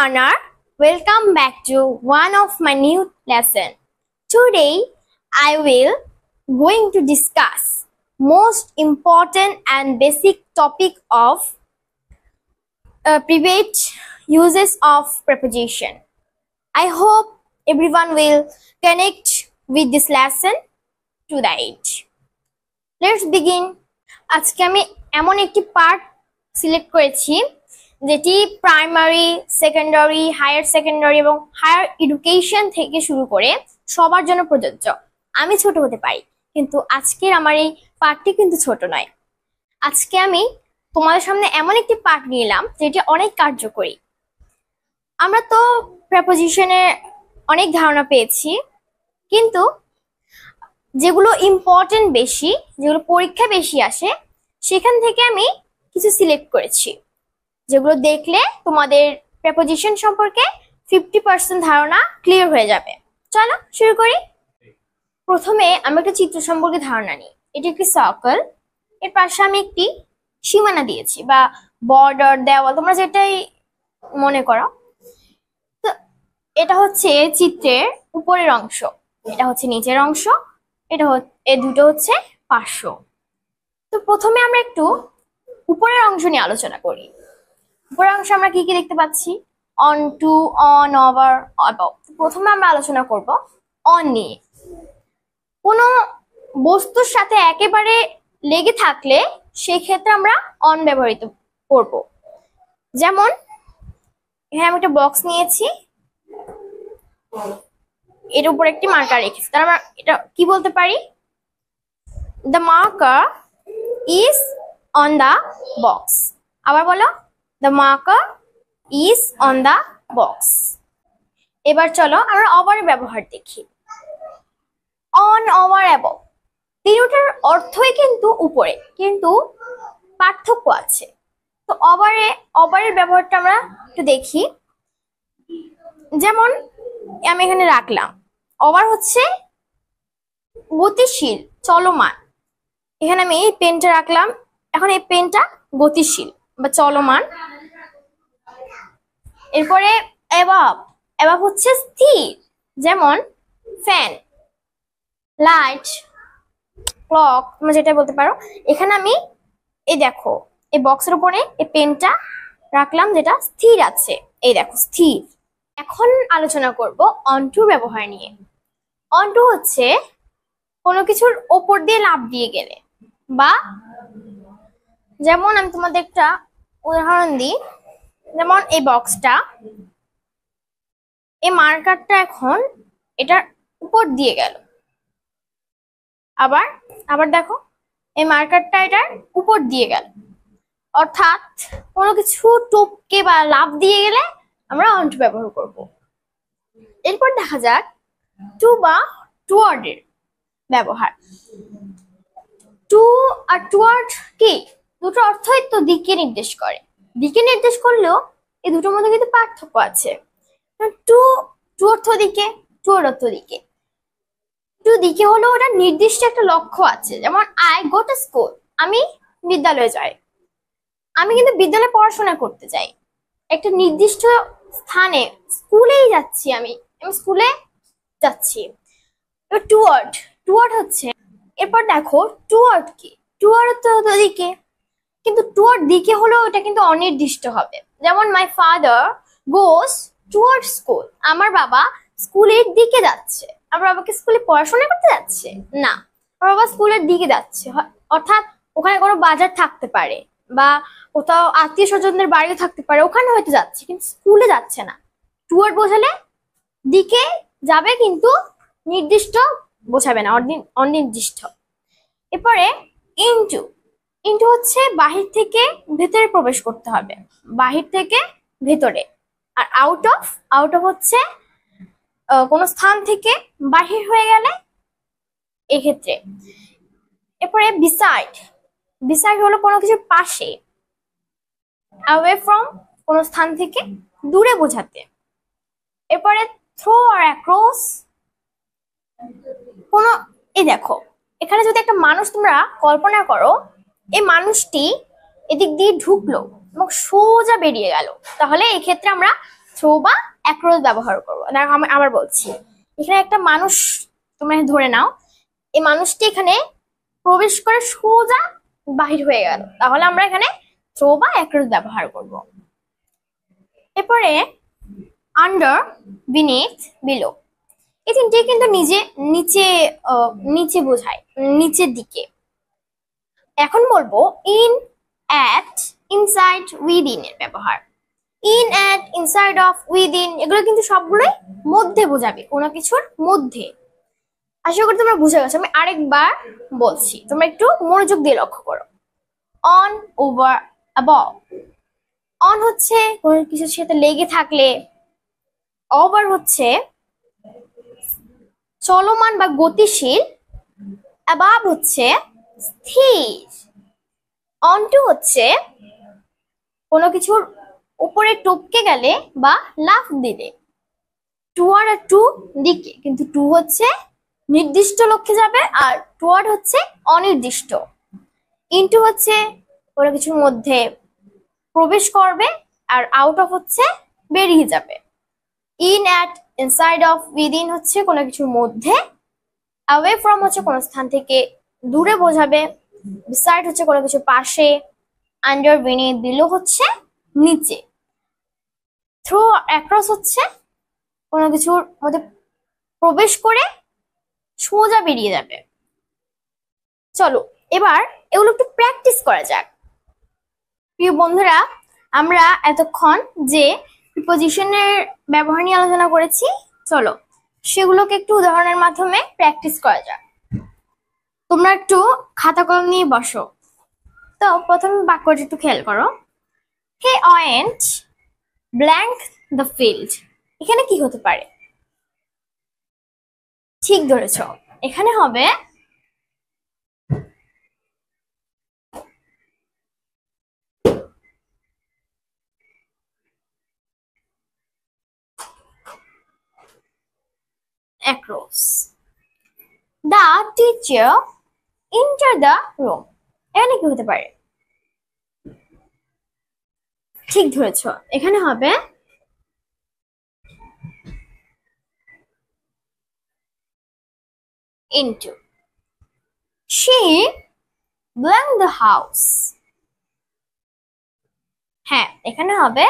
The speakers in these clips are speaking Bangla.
learner, welcome back to one of my new lesson. Today I will going to discuss most important and basic topic of private uses of preposition. I hope everyone will connect with this lesson to the end. Let's begin. আজকে আমি এমন একটি পার্ট সিলেক্ট করেছি যেটি প্রাইমারি, সেকেন্ডারি, হায়ার সেকেন্ডারি এবং হায়ার এডুকেশন থেকে শুরু করে সবার জন্য প্রযোজ্য। আমি ছোট হতে পারি, কিন্তু আজকের আমার এই পার্টটি কিন্তু ছোট নয়। আজকে আমি তোমাদের সামনে এমন একটি পার্ট নিয়ে এলাম যেটি অনেক কার্যকরী। আমরা তো প্রেপোজিশনের অনেক ধারণা পেয়েছি, কিন্তু যেগুলো ইম্পর্টেন্ট বেশি, যেগুলো পরীক্ষা বেশি আসে, সেখান থেকে আমি কিছু সিলেক্ট করেছি যেগুলো দেখলে তোমাদের প্রেপোজিশন সম্পর্কে 50% ধারণা ক্লিয়ার হয়ে যাবে। চলো শুরু করি। প্রথমে আমি একটা চিত্র সম্পর্কে ধারণা নিই। এটি একটি সার্কেল, এর পাশে আমি একটি সীমানা দিয়েছি বা বর্ডার, দেওয়াল, তোমরা যেটাই মনে করো। তো এটা হচ্ছে চিত্রের উপরের অংশ, এটা হচ্ছে নিচের অংশ, এই দুটো হচ্ছে পার্শ্ব। তো প্রথমে আমরা একটু উপরের অংশ নিয়ে আলোচনা করি। উপরের অংশ আমরা কি কি দেখতে পাচ্ছি? Onto, on, over, above. প্রথমে আমরা আলোচনা করব অন নিয়ে। কোনো বস্তুর সাথে একেবারে লেগে থাকলে সেই ক্ষেত্রে আমরা অন ব্যবহৃত করব। যেমন এখানে আমি একটা বক্স নিয়েছি, এর উপর একটি মার্কার রেখেছি, তার আমরা এটা কি বলতে পারি? The marker is on the box. আবার বলো, the marker is on the box. এবার চলো আমরা ওভারের ব্যবহার দেখি। অন, ওভার, অ্যাবভ তিনটার অর্থই কিন্তু উপরে, কিন্তু পার্থক্য আছে। তো ওভারের ব্যবহারটা আমরা একটু দেখি। যেমন আমি এখানে রাখলাম, ওভার হচ্ছে গতিশীল, চলমান। এখানে আমি এই পেনটা রাখলাম, এখন এই পেনটা গতিশীল বা চলমান। এরপরে অ্যাবভ হচ্ছে স্থির, যেমন ফ্যান, লাইট, ক্লক, তোমরা যেটা বলতে পারো। এখানে আমি এই দেখো এই বক্সের উপরে এই পেনটা রাখলাম যেটা স্থির আছে, এই দেখো স্থির। এখন আলোচনা করব অনটু ব্যবহার নিয়ে। অনটু হচ্ছে কোনো কিছুর ওপর দিয়ে লাফ দিয়ে গেলে, বা যেমন আমি তোমাদের একটা উদাহরণ দিই। যেমন এই বক্সটা, এই মার্কারটা এখন এটার উপর দিয়ে গেল, আবার দেখো এই মার্কারটা এটার উপর দিয়ে গেল। অর্থাৎ কোনো কিছু টপকে বা লাফ দিয়ে গেলে আমরা অনটু ব্যবহার করব। এরপর দেখা যাক টু বা টুয়ার্ড এর ব্যবহার। টু আর টুয়ার্ড কি? দুটো অর্থই তো দিকে নির্দেশ করে। দিকে নির্দেশ করলেও এই দুটোর মধ্যে কিন্তু পার্থক্য আছে। টু অর্থ দিকে, টুয়ার্ড অর্থ দিকে। টু দিকে হলো ওটা নির্দিষ্ট একটা লক্ষ্য আছে। যেমন আই গো টু স্কুল, আমি বিদ্যালয়ে যাই। আমি কিন্তু বিদ্যালয়ে পড়াশোনা করতে যাই, একটা নির্দিষ্ট স্থানে স্কুলেই যাচ্ছি, আমি স্কুলে যাচ্ছি। এবার টুয়ার্ড হচ্ছে, এরপর দেখো টুয়ার্ড কি? টুয়ার্ড তো দিকে, কিন্তু টুয়ার্ড দিকে হলো ওটা কিন্তু অনির্দিষ্ট হবে। যেমন my father goes toward school, আমার বাবা স্কুলের দিকে যাচ্ছে। আমার বাবাকে স্কুলে পড়াশোনা করতে যাচ্ছে না, আমার বাবা স্কুলের দিকে যাচ্ছে। অর্থাৎ ওখানে কোনো বাজার থাকতে পারে বা কোথাও আত্মীয় স্বজনদের বাড়িও থাকতে পারে, ওখানে হয়তো যাচ্ছে, কিন্তু স্কুলে যাচ্ছে না। টুয়ার্ড বোঝালে দিকে যাবে, কিন্তু নির্দিষ্ট বোঝাবে না, অনির্দিষ্ট। এরপরে ইনটু হচ্ছে বাহির থেকে ভেতরে প্রবেশ করতে হবে, বাহির থেকে ভেতরে। আর আউট অফ হচ্ছে কোনো স্থান থেকে বাহির হয়ে গেলে, এক্ষেত্রে। এরপরে বিসাইড হলো কোনো কিছুর পাশে, অ্যাওয়ে ফ্রম কোনো স্থান থেকে দূরে বোঝাতে। এরপরে থ্রো আর অ্যাক্রস, কোনো এই দেখো এখানে যদি একটা মানুষ তোমরা কল্পনা করো, এই মানুষটি এদিক দিয়ে ঢুকলো এবং সোজা বেরিয়ে গেল, তাহলে এই ক্ষেত্রে আমরা থ্রো বা অ্যাক্রস ব্যবহার করবো। দেখো আমি আবার বলছি, এখানে একটা মানুষ তোমরা ধরে নাও, এই মানুষটি এখানে প্রবেশ করে সোজা বাহির হয়ে গেল, তাহলে আমরা এখানে থ্রো বা অ্যাক্রস ব্যবহার করব। এরপরে আন্ডার, বিনিথ, বিলো, এই তিনটে কিন্তু নিচে নিচে বোঝায়, নিচের দিকে। এখন বলবো ইন, অ্যাট, ইনসাইড, উইদিন এর ব্যবহার। In, at, inside of, within এগুলো কিন্তু সবগুলোই মধ্যে বোঝাবে, কোনো কিছুর মধ্যে। আশা করি তোমরা বুঝে গেছো। আমি আরেকবার বলছি, তোমরা একটু মনোযোগ দিয়ে লক্ষ্য করো। On, over, above. অন হচ্ছে কোনো কিছুর সাথে লেগে থাকলে, ওভার হচ্ছে চলমান বা গতিশীল, অ্যাবভ হচ্ছে স্থির, অনটু হচ্ছে কোনো কিছুর উপরে টপকে গেলে বা লাফ দিলে। টুয়ার্ড আর টু দিকে, কিন্তু টু হচ্ছে নির্দিষ্ট লক্ষ্যে যাবে আর টুয়ার্ড হচ্ছে অনির্দিষ্ট। ইনটু হচ্ছে কোনো কিছুর মধ্যে প্রবেশ করবে আর আউট অফ হচ্ছে বেরিয়ে যাবে। In, at, inside of, within হচ্ছে কোনো কিছুর মধ্যে। অ্যাওয়ে ফ্রম হচ্ছে কোনো স্থান থেকে দূরে বোঝাবে। বিসাইড হচ্ছে কোনো কিছুর পাশে। আন্ডার, বিনিথ, বিলো হচ্ছে নিচে। থ্রু, অ্যাক্রস হচ্ছে কোনো কিছুর মধ্যে প্রবেশ করে সোজা বেরিয়ে যাবে। চলো এবার এগুলো একটু প্র্যাকটিস করা যাক। প্রিয় বন্ধুরা, আমরা এতক্ষণ যে প্রিপজিশনের ব্যবহার নিয়ে আলোচনা করেছি, চলো সেগুলোকে একটু উদাহরণের মাধ্যমে প্র্যাকটিস করা যাক। তোমরা একটু খাতা কলম নিয়ে বসো। তো প্রথম বাক্যটি একটু খেয়াল করো। হে ওয়েন্ট ব্ল্যাঙ্ক দ্য ফিল্ড, এখানে কি হতে পারে? ঠিক ধরেছ, এখানে হবে across. The teacher entered the room, এখানে কি হতে পারে? ঠিক ধরেছ, এখানে হবে into. She blanked the house, হ্যাঁ এখানে হবে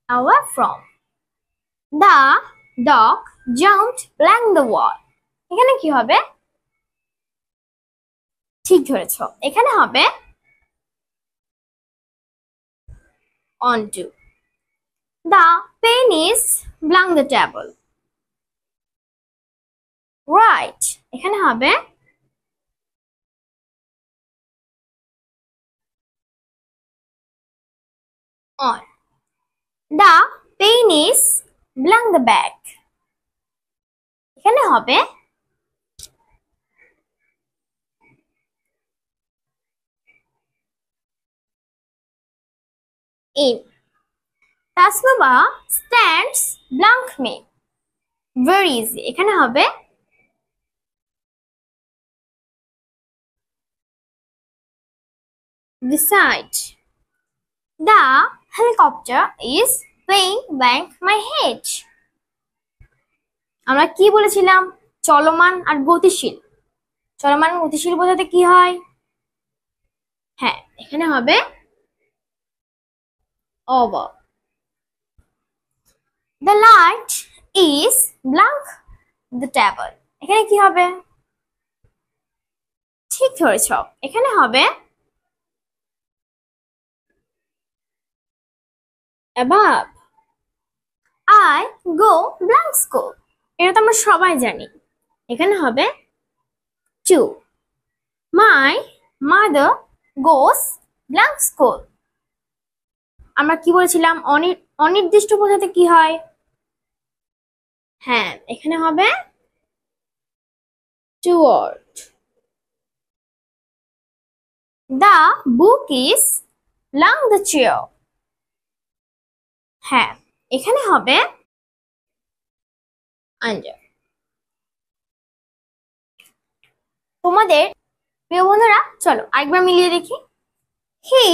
away from. The dog jumped blank the wall, এখানে কি হবে? ঠিক ধরেছ, এখানে হবে onto. The pennies blank the table, right, এখানে হবে on. The pennies blank the bag, এখানে হবে in. Tasmaba stands blank me, very easy, এখানে হবে beside. The helicopter is playing blank my head, আমরা কি বলেছিলাম? চলমান আর গতিশীল। চলমান গতিশীল বোঝাতে কি হয়? হ্যাঁ এখানে হবে over. The light is blank the table, এখানে কি হবে? ঠিক ধরেছ, এখানে হবে above. I go blank school, এটা তো আমরা সবাই জানি, এখানে হবে to. My mother goes blank school, আমরা কি বলেছিলাম? অনির্দিষ্ট বোঝাতে কি হয়? হ্যাঁ এখানে হবে toward. The book is blank the chair, হ্যাঁ এখানে হবে under. তোমাদের প্রিয় বন্ধুরা চলো আরেকবার মিলিয়ে দেখি। He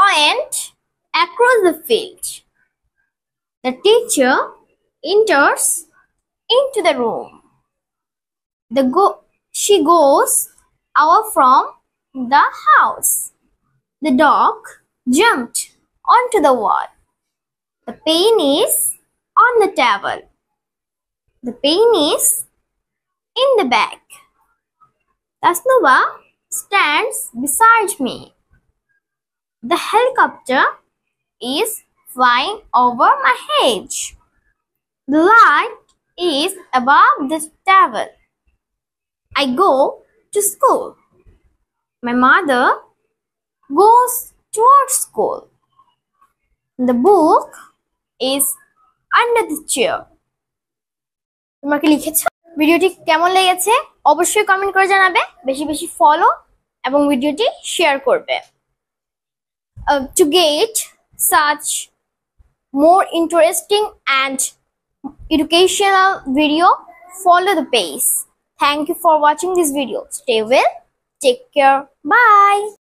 went across the field. The teacher enters into the room. She goes out from the house. The dog jumped onto the wall. The pen is on the table. The pen is in the bag. Tasnuba stands beside me. The helicopter is flying over my head. The light is above the table. I go to school. My mother goes towards school. The book is under the chair. তোমরা কি লিখেছো? ভিডিওটি কেমন লেগেছে অবশ্যই কমেন্ট করে জানাবে, বেশি বেশি ফলো এবং ভিডিওটি শেয়ার করবে। To get such more interesting and educational video, follow the page. Thank you for watching this video. Stay well, take care, bye.